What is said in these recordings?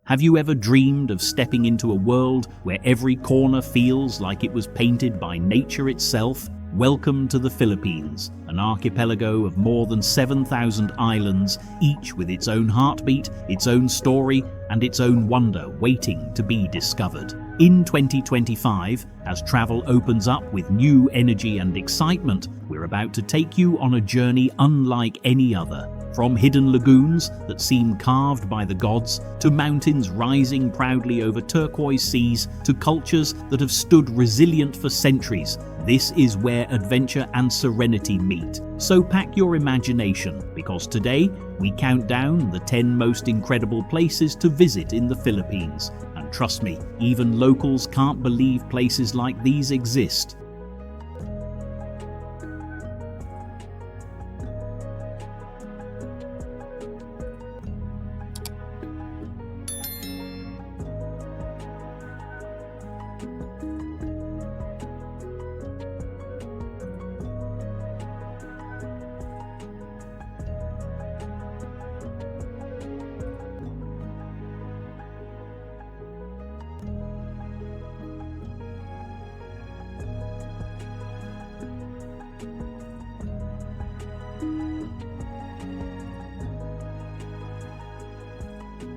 Have you ever dreamed of stepping into a world where every corner feels like it was painted by nature itself? Welcome to the Philippines, an archipelago of more than 7,000 islands, each with its own heartbeat, its own story, and its own wonder waiting to be discovered. In 2025, as travel opens up with new energy and excitement, we're about to take you on a journey unlike any other. From hidden lagoons that seem carved by the gods, to mountains rising proudly over turquoise seas, to cultures that have stood resilient for centuries, this is where adventure and serenity meet. So pack your imagination, because today we count down the 10 most incredible places to visit in the Philippines. And trust me, even locals can't believe places like these exist.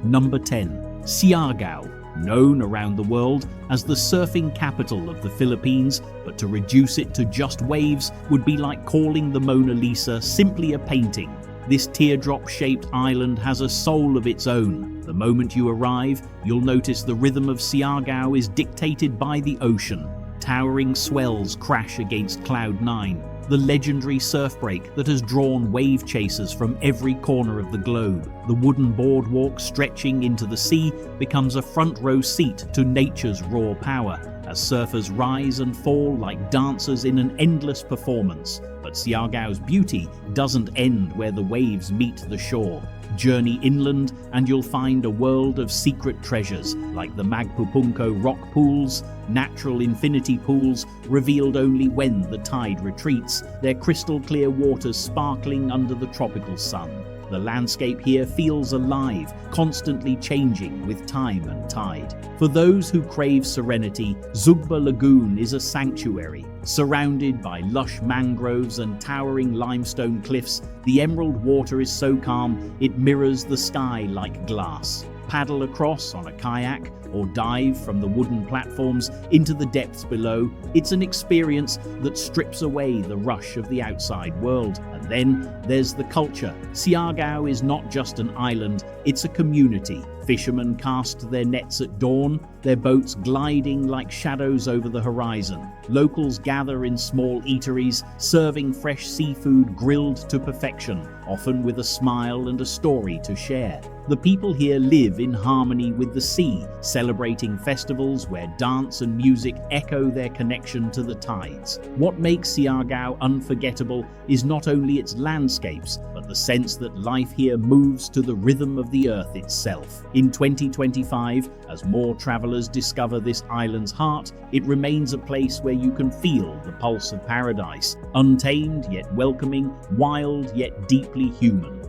Number 10. Siargao, known around the world as the surfing capital of the Philippines, but to reduce it to just waves would be like calling the Mona Lisa simply a painting. This teardrop-shaped island has a soul of its own. The moment you arrive, you'll notice the rhythm of Siargao is dictated by the ocean. Towering swells crash against Cloud 9, the legendary surf break that has drawn wave chasers from every corner of the globe. The wooden boardwalk stretching into the sea becomes a front row seat to nature's raw power, as surfers rise and fall like dancers in an endless performance. But Siargao's beauty doesn't end where the waves meet the shore. Journey inland and you'll find a world of secret treasures like the Magpupunco rock pools, natural infinity pools revealed only when the tide retreats, their crystal clear waters sparkling under the tropical sun. The landscape here feels alive, constantly changing with time and tide. For those who crave serenity, Zugba Lagoon is a sanctuary. Surrounded by lush mangroves and towering limestone cliffs, the emerald water is so calm it mirrors the sky like glass. Paddle across on a kayak or dive from the wooden platforms into the depths below. It's an experience that strips away the rush of the outside world. And then there's the culture. Siargao is not just an island, it's a community. Fishermen cast their nets at dawn, their boats gliding like shadows over the horizon. Locals gather in small eateries, serving fresh seafood grilled to perfection, often with a smile and a story to share. The people here live in harmony with the sea, celebrating festivals where dance and music echo their connection to the tides. What makes Siargao unforgettable is not only its landscapes, but the sense that life here moves to the rhythm of the earth itself. In 2025, as more travelers discover this island's heart, it remains a place where you can feel the pulse of paradise, untamed yet welcoming, wild yet deeply human.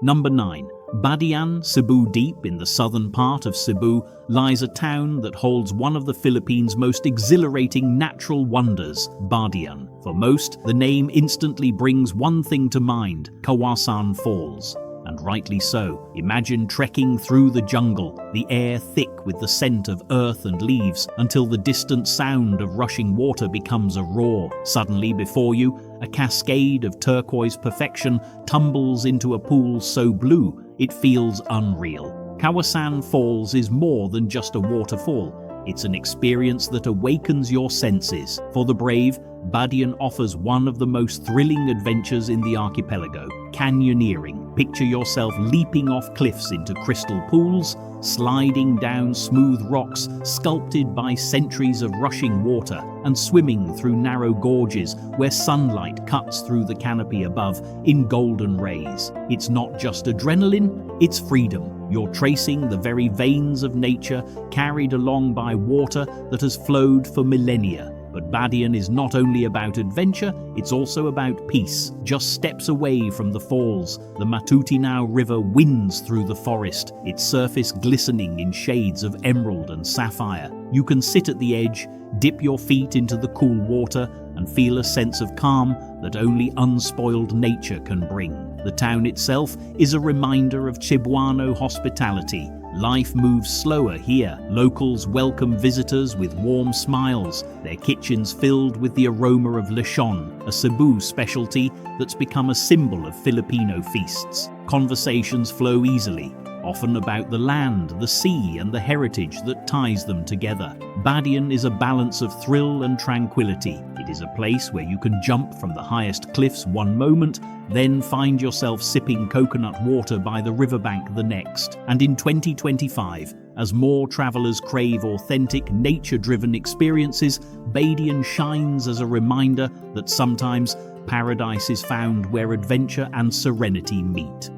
Number 9. Badian, Cebu. Deep in the southern part of Cebu lies a town that holds one of the Philippines' most exhilarating natural wonders, Badian. For most, the name instantly brings one thing to mind: Kawasan Falls. And rightly so. Imagine trekking through the jungle, the air thick with the scent of earth and leaves, until the distant sound of rushing water becomes a roar. Suddenly before you, a cascade of turquoise perfection tumbles into a pool so blue it feels unreal. Kawasan Falls is more than just a waterfall. It's an experience that awakens your senses. For the brave, Badian offers one of the most thrilling adventures in the archipelago, canyoneering. Picture yourself leaping off cliffs into crystal pools, sliding down smooth rocks sculpted by centuries of rushing water, and swimming through narrow gorges where sunlight cuts through the canopy above in golden rays. It's not just adrenaline, it's freedom. You're tracing the very veins of nature, carried along by water that has flowed for millennia. But Badian is not only about adventure, it's also about peace. Just steps away from the falls, the Matutinao River winds through the forest, its surface glistening in shades of emerald and sapphire. You can sit at the edge, dip your feet into the cool water, and feel a sense of calm that only unspoiled nature can bring. The town itself is a reminder of Cebuano hospitality. Life moves slower here. Locals welcome visitors with warm smiles, their kitchens filled with the aroma of lechon, a Cebu specialty that's become a symbol of Filipino feasts. Conversations flow easily, often about the land, the sea, and the heritage that ties them together. Badian is a balance of thrill and tranquility. It is a place where you can jump from the highest cliffs one moment, then find yourself sipping coconut water by the riverbank the next. And in 2025, as more travelers crave authentic, nature-driven experiences, Badian shines as a reminder that sometimes paradise is found where adventure and serenity meet.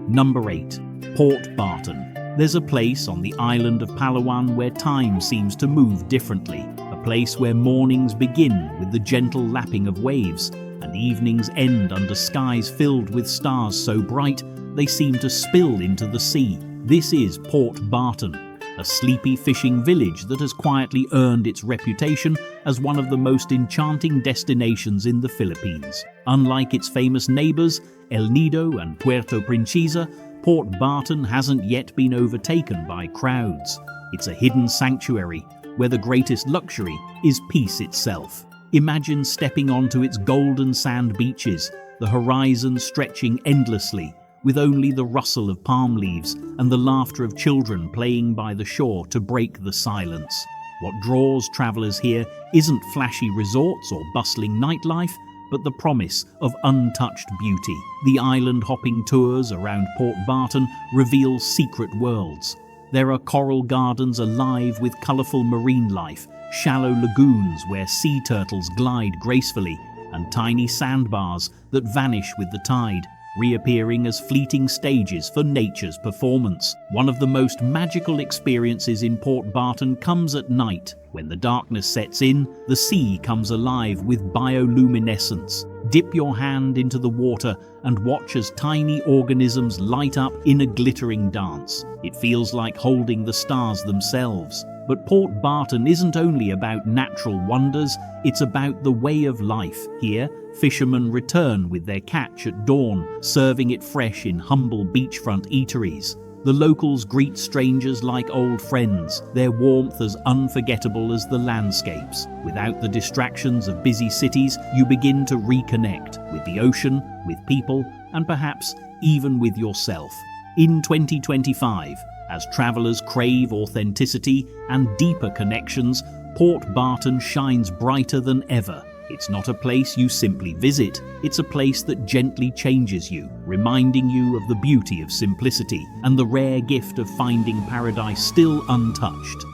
Number 8. Port Barton. There's a place on the island of Palawan where time seems to move differently, a place where mornings begin with the gentle lapping of waves and evenings end under skies filled with stars so bright they seem to spill into the sea. This is Port Barton, a sleepy fishing village that has quietly earned its reputation as one of the most enchanting destinations in the Philippines. Unlike its famous neighbours, El Nido and Puerto Princesa, Port Barton hasn't yet been overtaken by crowds. It's a hidden sanctuary where the greatest luxury is peace itself. Imagine stepping onto its golden sand beaches, the horizon stretching endlessly, with only the rustle of palm leaves and the laughter of children playing by the shore to break the silence. What draws travellers here isn't flashy resorts or bustling nightlife, but the promise of untouched beauty. The island-hopping tours around Port Barton reveal secret worlds. There are coral gardens alive with colourful marine life, shallow lagoons where sea turtles glide gracefully, and tiny sandbars that vanish with the tide, reappearing as fleeting stages for nature's performance. One of the most magical experiences in Port Barton comes at night. When the darkness sets in, the sea comes alive with bioluminescence. Dip your hand into the water and watch as tiny organisms light up in a glittering dance. It feels like holding the stars themselves. But Port Barton isn't only about natural wonders, it's about the way of life. Here, fishermen return with their catch at dawn, serving it fresh in humble beachfront eateries. The locals greet strangers like old friends, their warmth as unforgettable as the landscapes. Without the distractions of busy cities, you begin to reconnect with the ocean, with people, and perhaps even with yourself. In 2025, as travellers crave authenticity and deeper connections, Port Barton shines brighter than ever. It's not a place you simply visit, it's a place that gently changes you, reminding you of the beauty of simplicity and the rare gift of finding paradise still untouched.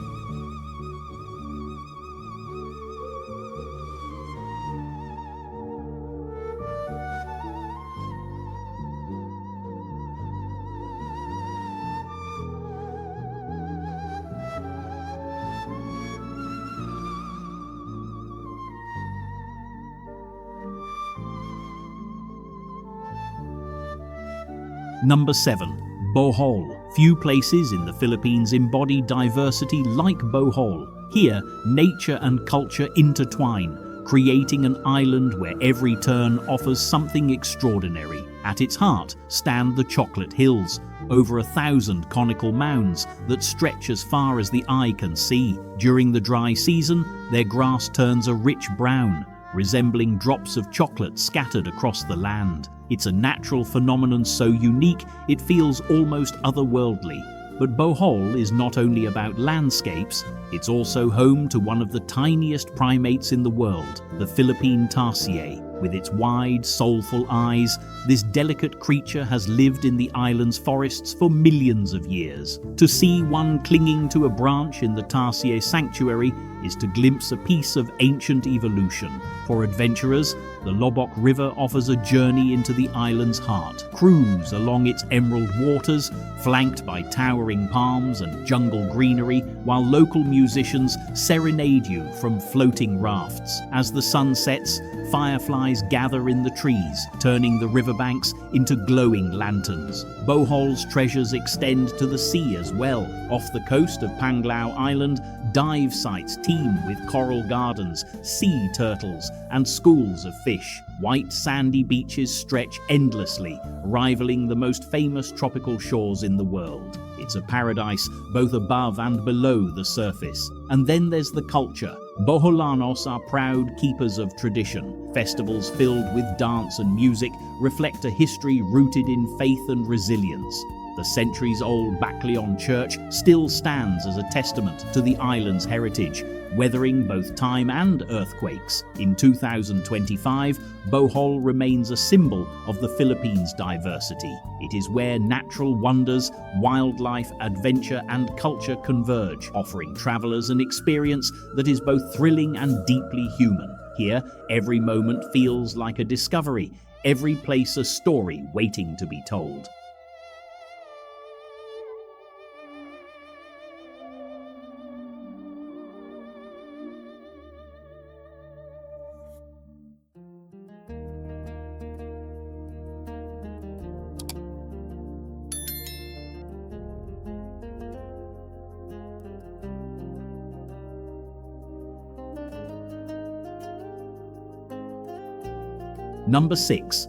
Number 7. Bohol. Few places in the Philippines embody diversity like Bohol. Here, nature and culture intertwine, creating an island where every turn offers something extraordinary. At its heart stand the Chocolate Hills, over 1,000 conical mounds that stretch as far as the eye can see. During the dry season, their grass turns a rich brown, resembling drops of chocolate scattered across the land. It's a natural phenomenon so unique it feels almost otherworldly. But Bohol is not only about landscapes, it's also home to one of the tiniest primates in the world, the Philippine tarsier. With its wide, soulful eyes, this delicate creature has lived in the island's forests for millions of years. To see one clinging to a branch in the Tarsier Sanctuary is to glimpse a piece of ancient evolution. For adventurers, the Lobok River offers a journey into the island's heart. Cruise along its emerald waters, flanked by towering palms and jungle greenery, while local musicians serenade you from floating rafts. As the sun sets, fireflies gather in the trees, turning the riverbanks into glowing lanterns. Bohol's treasures extend to the sea as well. Off the coast of Panglao Island, dive sites teem with coral gardens, sea turtles, and schools of fish. White sandy beaches stretch endlessly, rivaling the most famous tropical shores in the world. It's a paradise both above and below the surface. And then there's the culture. Boholanos are proud keepers of tradition. Festivals filled with dance and music reflect a history rooted in faith and resilience. The centuries-old Baclayon Church still stands as a testament to the island's heritage, weathering both time and earthquakes. In 2025, Bohol remains a symbol of the Philippines' diversity. It is where natural wonders, wildlife, adventure, and culture converge, offering travelers an experience that is both thrilling and deeply human. Here, every moment feels like a discovery, every place a story waiting to be told. Number 6.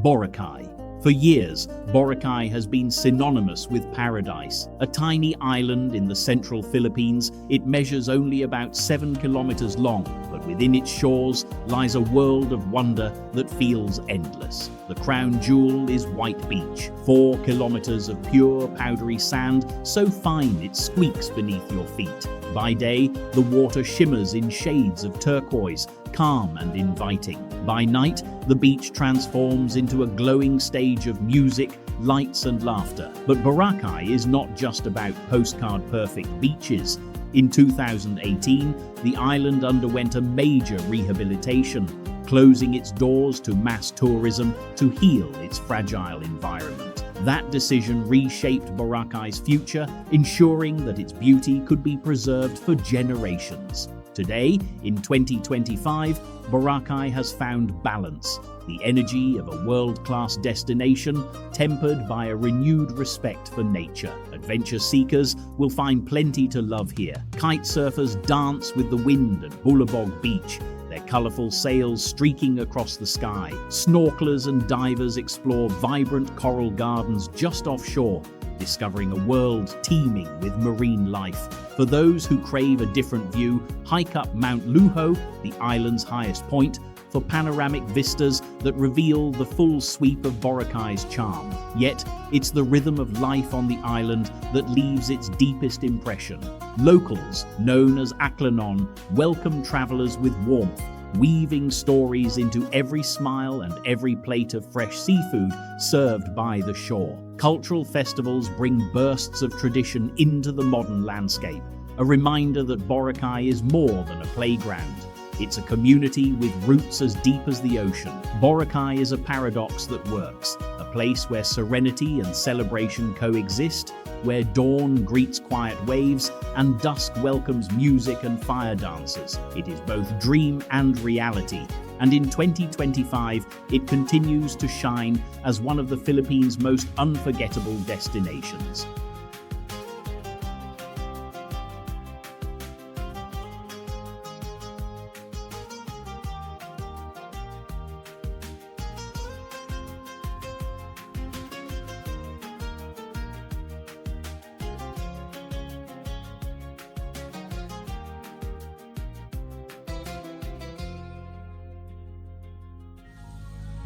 Boracay. For years, Boracay has been synonymous with paradise. A tiny island in the central Philippines, it measures only about 7 kilometers long, but within its shores lies a world of wonder that feels endless. The crown jewel is White Beach, 4 kilometers of pure powdery sand, so fine it squeaks beneath your feet. By day, the water shimmers in shades of turquoise, calm and inviting. By night, the beach transforms into a glowing stage of music, lights and laughter. But Boracay is not just about postcard-perfect beaches. In 2018, the island underwent a major rehabilitation, closing its doors to mass tourism to heal its fragile environment. That decision reshaped Boracay's future, ensuring that its beauty could be preserved for generations. Today, in 2025, Boracay has found balance, the energy of a world-class destination tempered by a renewed respect for nature. Adventure seekers will find plenty to love here. Kite surfers dance with the wind at Bulabog Beach, their colourful sails streaking across the sky. Snorkelers and divers explore vibrant coral gardens just offshore, discovering a world teeming with marine life. For those who crave a different view, hike up Mount Luho, the island's highest point, for panoramic vistas that reveal the full sweep of Boracay's charm. Yet, it's the rhythm of life on the island that leaves its deepest impression. Locals, known as Aklanon, welcome travelers with warmth, weaving stories into every smile and every plate of fresh seafood served by the shore. Cultural festivals bring bursts of tradition into the modern landscape, a reminder that Boracay is more than a playground. It's a community with roots as deep as the ocean. Boracay is a paradox that works, a place where serenity and celebration coexist, where dawn greets quiet waves and dusk welcomes music and fire dances. It is both dream and reality, and in 2025, it continues to shine as one of the Philippines' most unforgettable destinations.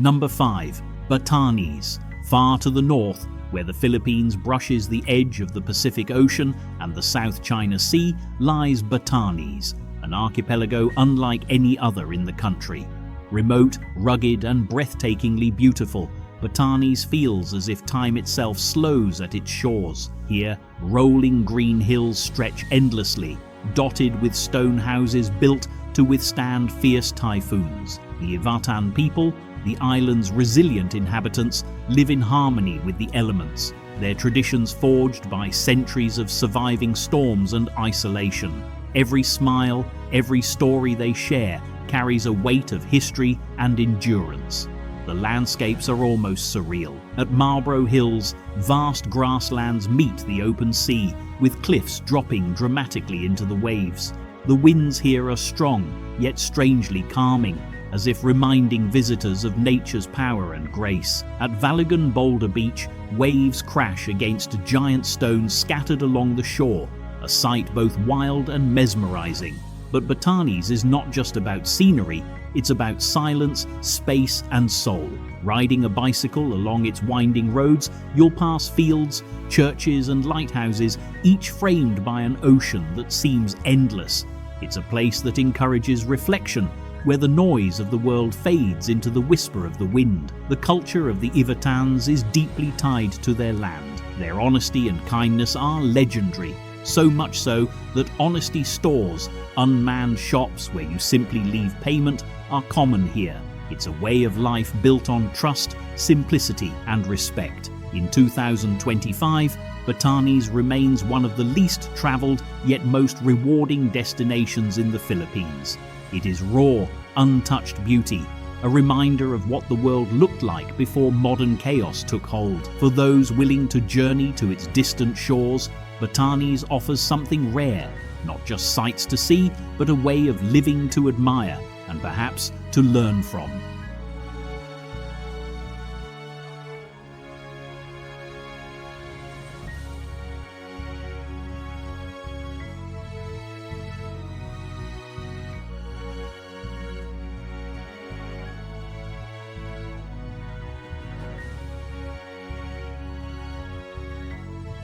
Number 5. Batanes. Far to the north, where the Philippines brushes the edge of the Pacific Ocean and the South China Sea, lies Batanes, an archipelago unlike any other in the country. Remote, rugged, and breathtakingly beautiful, Batanes feels as if time itself slows at its shores. Here, rolling green hills stretch endlessly, dotted with stone houses built to withstand fierce typhoons. The Ivatan people, the island's resilient inhabitants, live in harmony with the elements, their traditions forged by centuries of surviving storms and isolation. Every smile, every story they share carries a weight of history and endurance. The landscapes are almost surreal. At Marlborough Hills, vast grasslands meet the open sea, with cliffs dropping dramatically into the waves. The winds here are strong, yet strangely calming, as if reminding visitors of nature's power and grace. At Valagan Boulder Beach, waves crash against giant stones scattered along the shore, a sight both wild and mesmerizing. But Batanes is not just about scenery, it's about silence, space, and soul. Riding a bicycle along its winding roads, you'll pass fields, churches, and lighthouses, each framed by an ocean that seems endless. It's a place that encourages reflection, where the noise of the world fades into the whisper of the wind. The culture of the Ivatans is deeply tied to their land. Their honesty and kindness are legendary, so much so that honesty stores, unmanned shops where you simply leave payment, are common here. It's a way of life built on trust, simplicity, and respect. In 2025, Batanes remains one of the least traveled yet most rewarding destinations in the Philippines. It is raw, untouched beauty, a reminder of what the world looked like before modern chaos took hold. For those willing to journey to its distant shores, Batanes offers something rare, not just sights to see, but a way of living to admire and perhaps to learn from.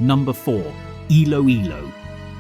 Number 4. Iloilo.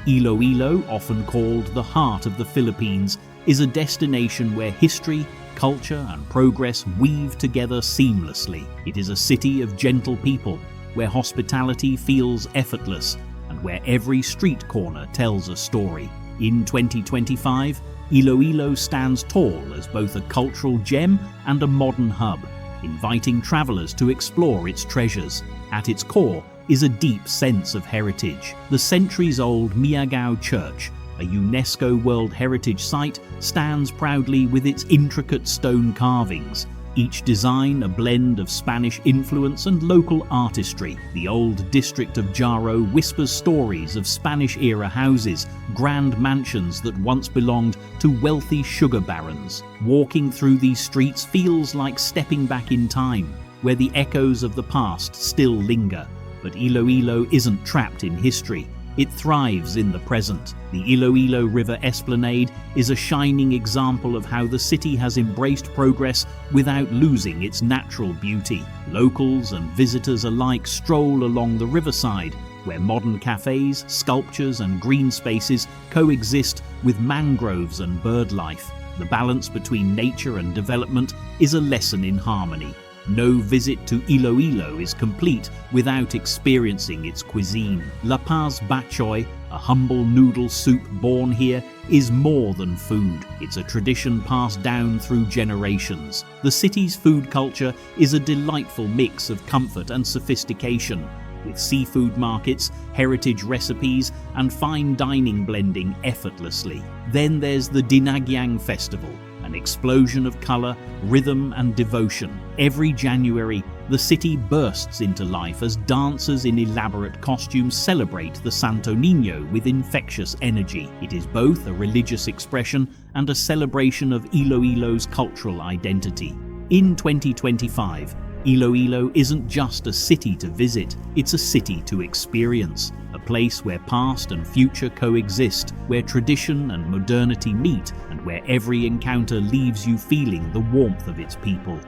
Iloilo, often called the heart of the Philippines, is a destination where history, culture, and progress weave together seamlessly. It is a city of gentle people, where hospitality feels effortless, and where every street corner tells a story. In 2025, Iloilo stands tall as both a cultural gem and a modern hub, inviting travelers to explore its treasures. At its core is a deep sense of heritage. The centuries-old Siargao Church, a UNESCO World Heritage Site, stands proudly with its intricate stone carvings, each design a blend of Spanish influence and local artistry. The old district of Jaro whispers stories of Spanish-era houses, grand mansions that once belonged to wealthy sugar barons. Walking through these streets feels like stepping back in time, where the echoes of the past still linger. But Iloilo isn't trapped in history. It thrives in the present. The Iloilo River Esplanade is a shining example of how the city has embraced progress without losing its natural beauty. Locals and visitors alike stroll along the riverside, where modern cafes, sculptures, and green spaces coexist with mangroves and bird life. The balance between nature and development is a lesson in harmony. No visit to Iloilo is complete without experiencing its cuisine. La Paz Bachoy, a humble noodle soup born here, is more than food. It's a tradition passed down through generations. The city's food culture is a delightful mix of comfort and sophistication, with seafood markets, heritage recipes, and fine dining blending effortlessly. Then there's the Dinagyang Festival, an explosion of colour, rhythm, and devotion. Every January, the city bursts into life as dancers in elaborate costumes celebrate the Santo Niño with infectious energy. It is both a religious expression and a celebration of Iloilo's cultural identity. In 2025, Iloilo isn't just a city to visit, it's a city to experience, a place where past and future coexist, where tradition and modernity meet, and where every encounter leaves you feeling the warmth of its people.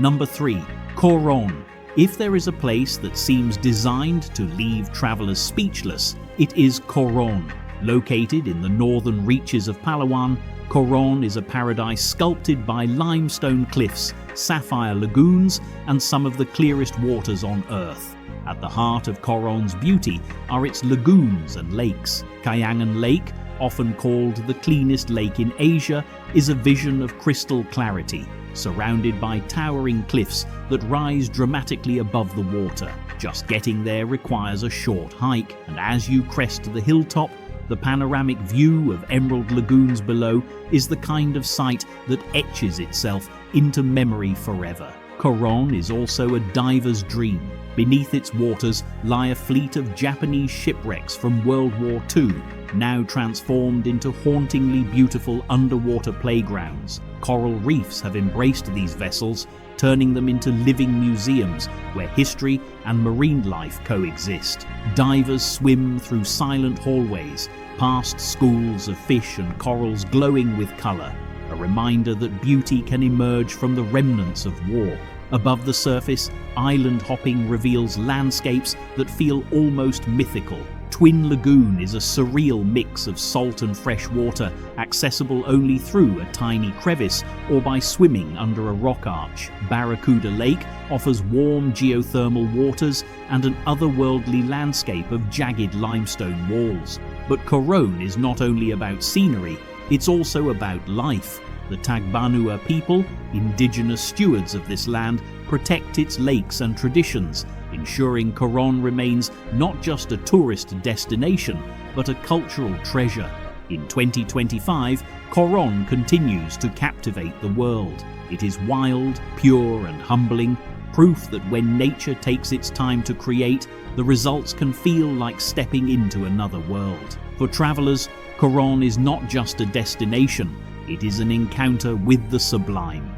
Number 3. Coron. If there is a place that seems designed to leave travelers speechless, it is Coron. Located in the northern reaches of Palawan, Coron is a paradise sculpted by limestone cliffs, sapphire lagoons, and some of the clearest waters on Earth. At the heart of Coron's beauty are its lagoons and lakes. Kayangan Lake, often called the cleanest lake in Asia, is a vision of crystal clarity, surrounded by towering cliffs that rise dramatically above the water. Just getting there requires a short hike, and as you crest the hilltop, the panoramic view of emerald lagoons below is the kind of sight that etches itself into memory forever. Coron is also a diver's dream. Beneath its waters lie a fleet of Japanese shipwrecks from World War II, now transformed into hauntingly beautiful underwater playgrounds. Coral reefs have embraced these vessels, turning them into living museums where history and marine life coexist. Divers swim through silent hallways, past schools of fish and corals glowing with colour, a reminder that beauty can emerge from the remnants of war. Above the surface, island hopping reveals landscapes that feel almost mythical. Twin Lagoon is a surreal mix of salt and fresh water, accessible only through a tiny crevice or by swimming under a rock arch. Barracuda Lake offers warm geothermal waters and an otherworldly landscape of jagged limestone walls. But Coron is not only about scenery, it's also about life. The Tagbanua people, indigenous stewards of this land, protect its lakes and traditions, ensuring Coron remains not just a tourist destination, but a cultural treasure. In 2025, Coron continues to captivate the world. It is wild, pure and humbling, proof that when nature takes its time to create, the results can feel like stepping into another world. For travelers, Coron is not just a destination, it is an encounter with the sublime.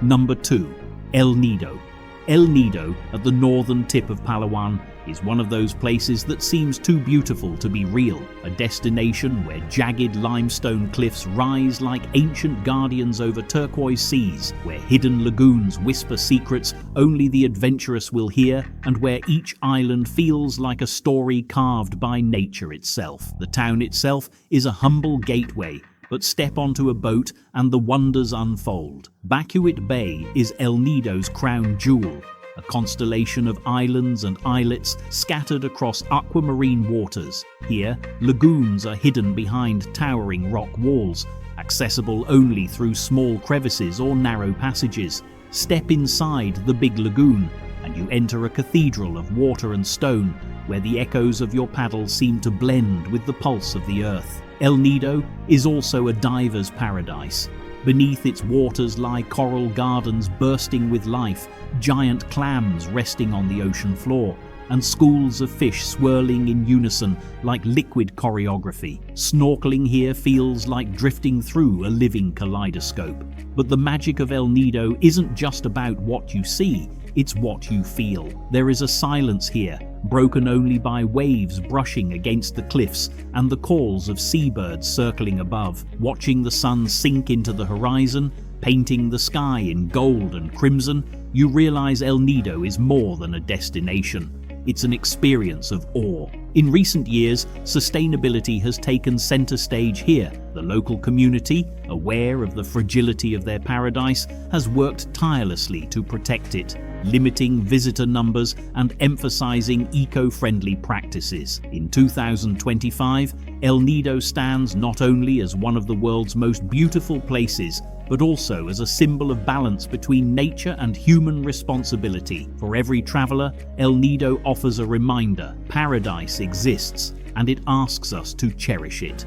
Number 2. El Nido. El Nido, at the northern tip of Palawan, is one of those places that seems too beautiful to be real, a destination where jagged limestone cliffs rise like ancient guardians over turquoise seas, where hidden lagoons whisper secrets only the adventurous will hear, and where each island feels like a story carved by nature itself. The town itself is a humble gateway, but step onto a boat and the wonders unfold. Bacuit Bay is El Nido's crown jewel, a constellation of islands and islets scattered across aquamarine waters. Here, lagoons are hidden behind towering rock walls, accessible only through small crevices or narrow passages. Step inside the big lagoon, and you enter a cathedral of water and stone, where the echoes of your paddle seem to blend with the pulse of the earth. El Nido is also a diver's paradise. Beneath its waters lie coral gardens bursting with life, giant clams resting on the ocean floor, and schools of fish swirling in unison like liquid choreography. Snorkeling here feels like drifting through a living kaleidoscope. But the magic of El Nido isn't just about what you see, it's what you feel. There is a silence here, broken only by waves brushing against the cliffs and the calls of seabirds circling above. Watching the sun sink into the horizon, painting the sky in gold and crimson, you realize El Nido is more than a destination. It's an experience of awe. In recent years, sustainability has taken center stage here. The local community, aware of the fragility of their paradise, has worked tirelessly to protect it, limiting visitor numbers and emphasizing eco-friendly practices. In 2025, El Nido stands not only as one of the world's most beautiful places, but also as a symbol of balance between nature and human responsibility. For every traveler, El Nido offers a reminder: paradise exists, and it asks us to cherish it.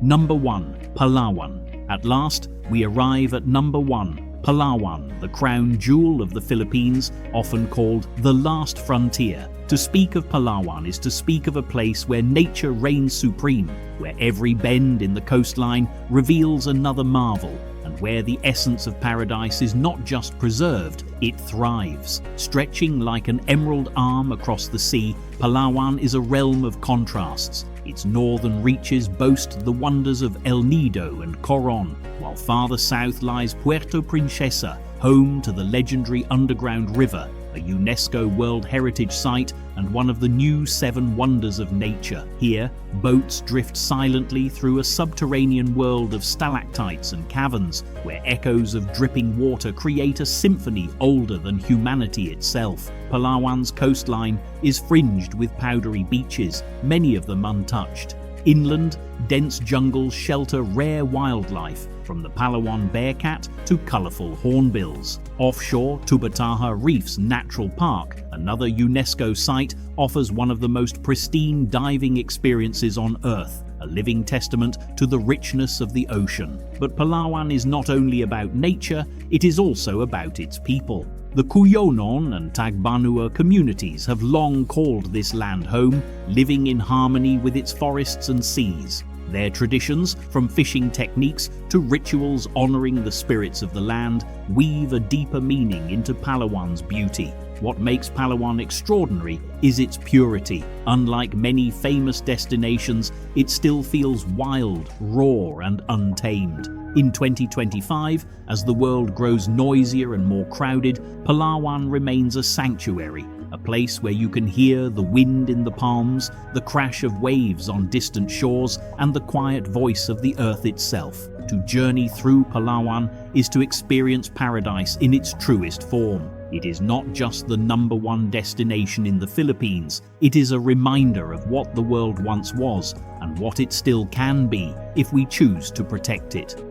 Number 1. Palawan. At last, we arrive at number 1. Palawan, the crown jewel of the Philippines, often called the last frontier. To speak of Palawan is to speak of a place where nature reigns supreme, where every bend in the coastline reveals another marvel, and where the essence of paradise is not just preserved, it thrives. Stretching like an emerald arm across the sea, Palawan is a realm of contrasts. Its northern reaches boast the wonders of El Nido and Coron, while farther south lies Puerto Princesa, home to the legendary underground river, a UNESCO World Heritage Site and one of the new 7 wonders of nature. Here, boats drift silently through a subterranean world of stalactites and caverns, where echoes of dripping water create a symphony older than humanity itself. Palawan's coastline is fringed with powdery beaches, many of them untouched. Inland, dense jungles shelter rare wildlife, from the Palawan bearcat to colourful hornbills. Offshore, Tubataha Reef's Natural Park, another UNESCO site, offers one of the most pristine diving experiences on Earth, a living testament to the richness of the ocean. But Palawan is not only about nature, it is also about its people. The Cuyonon and Tagbanua communities have long called this land home, living in harmony with its forests and seas. Their traditions, from fishing techniques to rituals honouring the spirits of the land, weave a deeper meaning into Palawan's beauty. What makes Palawan extraordinary is its purity. Unlike many famous destinations, it still feels wild, raw and untamed. In 2025, as the world grows noisier and more crowded, Palawan remains a sanctuary, a place where you can hear the wind in the palms, the crash of waves on distant shores, and the quiet voice of the earth itself. To journey through Palawan is to experience paradise in its truest form. It is not just the number 1 destination in the Philippines, it is a reminder of what the world once was and what it still can be if we choose to protect it.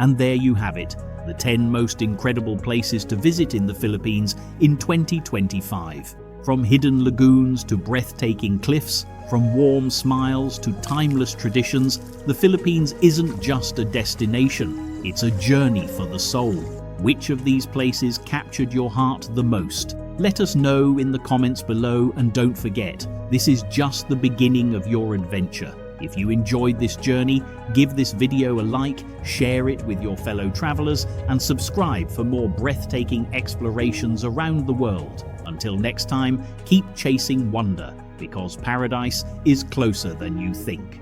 And there you have it, the 10 most incredible places to visit in the Philippines in 2025. From hidden lagoons to breathtaking cliffs, from warm smiles to timeless traditions, the Philippines isn't just a destination, it's a journey for the soul. Which of these places captured your heart the most? Let us know in the comments below, and don't forget, this is just the beginning of your adventure. If you enjoyed this journey, give this video a like, share it with your fellow travelers, and subscribe for more breathtaking explorations around the world. Until next time, keep chasing wonder, because paradise is closer than you think.